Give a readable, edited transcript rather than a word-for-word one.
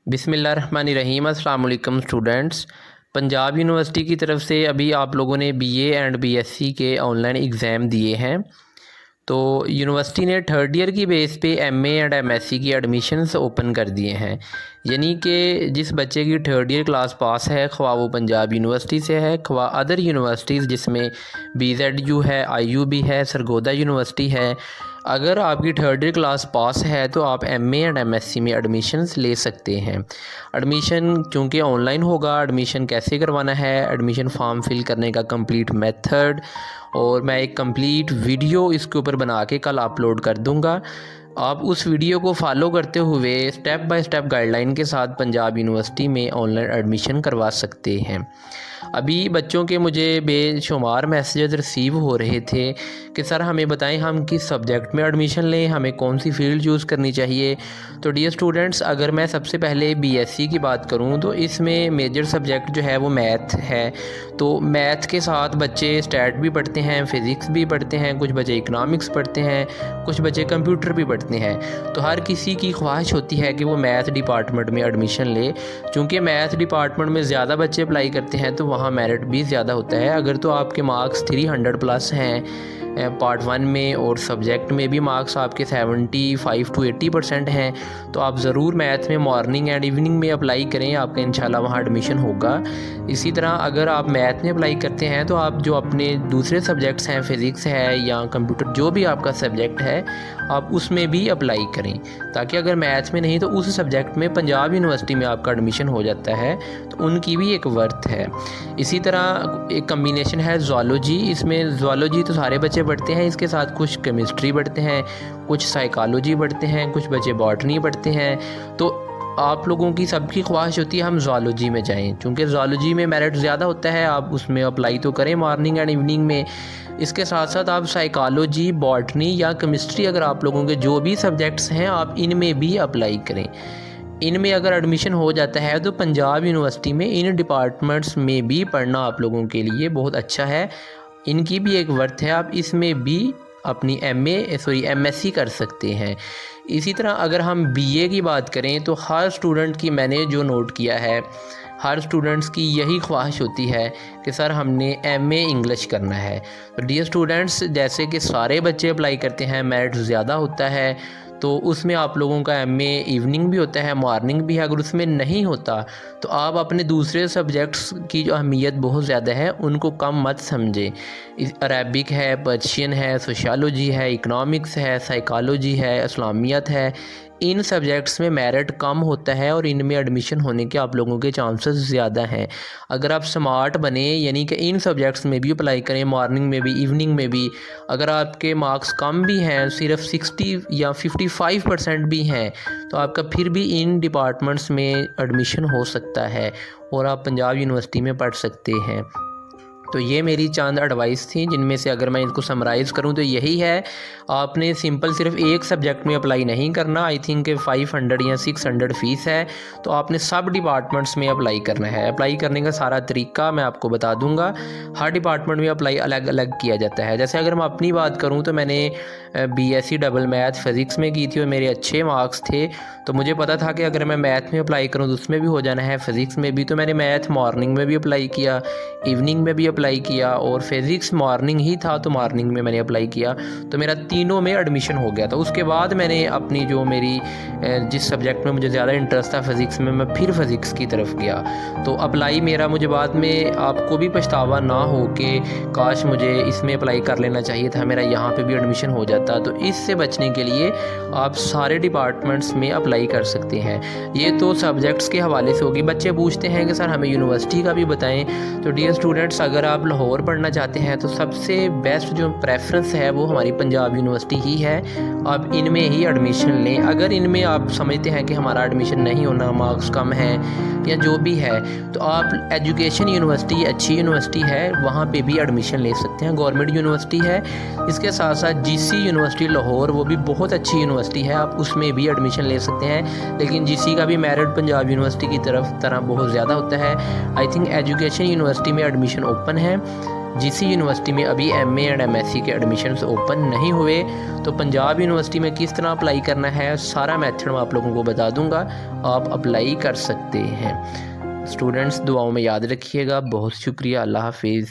बिस्मिल्लाहिर्रहमानिर्रहीम। अस्सलाम वालेकुम स्टूडेंट्स। पंजाब यूनिवर्सिटी की तरफ से अभी आप लोगों ने बीए एंड बीएससी के ऑनलाइन एग्ज़ाम दिए हैं। तो यूनिवर्सिटी ने थर्ड ईयर की बेस पे एमए एंड एमएससी की एडमिशन्स ओपन कर दिए हैं। यानी कि जिस बच्चे की थर्ड ईयर क्लास पास है, ख्वाह वो पंजाब यूनिवर्सिटी से है, ख्वाह अदर यूनिवर्सिटीज़ जिसमें बीजेडयू है, आईयूबी है, सरगोदा यूनिवर्सिटी है, अगर आपकी थर्ड ईयर क्लास पास है तो आप एमए एंड एमएससी में एडमिशन्स ले सकते हैं। एडमिशन चूँकि ऑनलाइन होगा, एडमिशन कैसे करवाना है, एडमिशन फॉर्म फिल करने का कंप्लीट मेथड और मैं एक कंप्लीट वीडियो इसके ऊपर बना के कल अपलोड कर दूंगा। आप उस वीडियो को फॉलो करते हुए स्टेप बाय स्टेप गाइडलाइन के साथ पंजाब यूनिवर्सिटी में ऑनलाइन एडमिशन करवा सकते हैं। अभी बच्चों के मुझे बेशुमार मैसेजेस रिसीव हो रहे थे कि सर हमें बताएं हम किस सब्जेक्ट में एडमिशन लें, हमें कौन सी फ़ील्ड चूज़ करनी चाहिए। तो डियर स्टूडेंट्स, अगर मैं सबसे पहले बीएससी की बात करूं तो इसमें मेजर सब्जेक्ट जो है वो मैथ है। तो मैथ के साथ बच्चे स्टैट भी पढ़ते हैं, फ़िज़िक्स भी पढ़ते हैं, कुछ बच्चे इकनॉमिक्स पढ़ते हैं, कुछ बच्चे कंप्यूटर भी पढ़ते हैं। तो हर किसी की ख्वाहिश होती है कि वो मैथ डिपार्टमेंट में एडमिशन ले। चूँकि मैथ डिपार्टमेंट में ज़्यादा बच्चे अप्लाई करते हैं तो वहाँ मेरिट भी ज़्यादा होता है। अगर तो आपके मार्क्स 300+ हैं पार्ट 1 में और सब्जेक्ट में भी मार्क्स आपके 75 to 80% हैं तो आप ज़रूर मैथ में मॉर्निंग एंड इवनिंग में अप्लाई करें, आपका इंशाल्लाह वहाँ एडमिशन होगा। इसी तरह अगर आप मैथ में अप्लाई करते हैं तो आप जो अपने दूसरे सब्जेक्ट्स हैं, फ़िज़िक्स है या कंप्यूटर, जो भी आपका सब्जेक्ट है आप उसमें भी अप्लाई करें, ताकि अगर मैथ में नहीं तो उस सब्जेक्ट में पंजाब यूनिवर्सिटी में आपका एडमिशन हो जाता है तो उनकी भी एक वर्थ है। इसी तरह एक कम्बिनेशन है ज़ूलॉजी। इसमें ज़ूलॉजी तो सारे बच्चे पढ़ते हैं, इसके साथ कुछ केमिस्ट्री पढ़ते हैं, कुछ साइकोलॉजी पढ़ते हैं, कुछ बच्चे बॉटनी पढ़ते हैं। तो आप लोगों की सबकी ख्वाहिश होती है हम ज़ूलॉजी में जाएं, क्योंकि ज़ूलॉजी में मेरिट ज़्यादा होता है। आप उसमें अप्लाई तो करें मॉर्निंग एंड इवनिंग में। इसके साथ साथ आप साइकोलॉजी, बॉटनी या केमिस्ट्री, अगर आप लोगों के जो भी सब्जेक्ट्स हैं आप इनमें भी अप्लाई करें। इनमें अगर एडमिशन हो जाता है तो पंजाब यूनिवर्सिटी में इन डिपार्टमेंट्स में भी पढ़ना आप लोगों के लिए बहुत अच्छा है, इनकी भी एक वर्थ है। आप इसमें भी अपनी एमएससी कर सकते हैं। इसी तरह अगर हम बीए की बात करें तो हर स्टूडेंट की मैंने जो नोट किया है, हर स्टूडेंट्स की यही ख्वाहिश होती है कि सर हमने एमए इंग्लिश करना है। तो डियर स्टूडेंट्स, जैसे कि सारे बच्चे अप्लाई करते हैं, मेरिट ज़्यादा होता है, तो उसमें आप लोगों का एमए इवनिंग भी होता है, मॉर्निंग भी है। अगर उसमें नहीं होता तो आप अपने दूसरे सब्जेक्ट्स की जो अहमियत बहुत ज़्यादा है उनको कम मत समझें। अरबिक है, पर्शियन है, सोशियोलॉजी है, इकनॉमिक्स है, साइकोलॉजी है, इस्लामियत है, इन सब्जेक्ट्स में मेरिट कम होता है और इनमें एडमिशन होने के आप लोगों के चांसेस ज़्यादा हैं। अगर आप स्मार्ट बने, यानी कि इन सब्जेक्ट्स में भी अप्लाई करें, मॉर्निंग में भी, इवनिंग में भी, अगर आपके मार्क्स कम भी हैं, सिर्फ 60 या 55% भी हैं, तो आपका फिर भी इन डिपार्टमेंट्स में एडमिशन हो सकता है और आप पंजाब यूनिवर्सिटी में पढ़ सकते हैं। तो ये मेरी चंद एडवाइस थी, जिनमें से अगर मैं इसको समराइज़ करूं तो यही है, आपने सिंपल सिर्फ एक सब्जेक्ट में अप्लाई नहीं करना। आई थिंक 500 या 600 फ़ीस है, तो आपने सब डिपार्टमेंट्स में अप्लाई करना है। अप्लाई करने का सारा तरीका मैं आपको बता दूंगा। हर डिपार्टमेंट में अप्लाई अलग अलग किया जाता है। जैसे अगर मैं अपनी बात करूँ तो मैंने बीएससी डबल मैथ फ़िज़िक्स में की थी और मेरे अच्छे मार्क्स थे, तो मुझे पता था कि अगर मैं मैथ में अप्लाई करूँ तो उसमें भी हो जाना है, फ़िज़िक्स में भी। तो मैंने मैथ मॉर्निंग में भी अप्लाई किया, इवनिंग में भी अप्लाई किया, और फिज़िक्स मॉर्निंग ही था तो मॉर्निंग में मैंने अप्लाई किया, तो मेरा तीनों में एडमिशन हो गया था। उसके बाद मैंने अपनी जो मेरी जिस सब्जेक्ट में मुझे ज़्यादा इंटरेस्ट था फ़िज़िक्स में, मैं फिर फ़िज़िक्स की तरफ गया। तो अप्लाई मेरा, मुझे बाद में आपको भी पछतावा ना हो कि काश मुझे इसमें अप्लाई कर लेना चाहिए था, मेरा यहाँ पे भी एडमिशन हो जाता। तो इससे बचने के लिए आप सारे डिपार्टमेंट्स में अप्लाई कर सकते हैं। ये तो सब्जेक्ट्स के हवाले से होगी। बच्चे पूछते हैं कि सर हमें यूनिवर्सिटी का भी बताएं। तो डियर स्टूडेंट्स, अगर आप लाहौर पढ़ना चाहते हैं तो सबसे बेस्ट जो प्रेफरेंस है वो हमारी पंजाब यूनिवर्सिटी ही है। आप इनमें ही एडमिशन लें। अगर इनमें आप समझते हैं कि हमारा एडमिशन नहीं होना, मार्क्स कम हैं या जो भी है, तो आप एजुकेशन यूनिवर्सिटी, अच्छी यूनिवर्सिटी है, वहाँ पे भी एडमिशन ले सकते हैं। गवर्नमेंट यूनिवर्सिटी है। इसके साथ साथ जीसी यूनिवर्सिटी लाहौर, वो भी बहुत अच्छी यूनिवर्सिटी है, आप उसमें भी एडमिशन ले सकते हैं। लेकिन जीसी का भी मेरिट पंजाब यूनिवर्सिटी की तरह बहुत ज़्यादा होता है। आई थिंक एजुकेशन यूनिवर्सिटी में एडमिशन ओपन है। जिस यूनिवर्सिटी में अभी एमए एंड एमएससी के एडमिशन्स ओपन नहीं हुए, तो पंजाब यूनिवर्सिटी में किस तरह अप्लाई करना है सारा मेथड मैं आप लोगों को बता दूंगा, आप अप्लाई कर सकते हैं। स्टूडेंट्स दुआओं में याद रखिएगा। बहुत शुक्रिया। अल्लाह हाफिज़।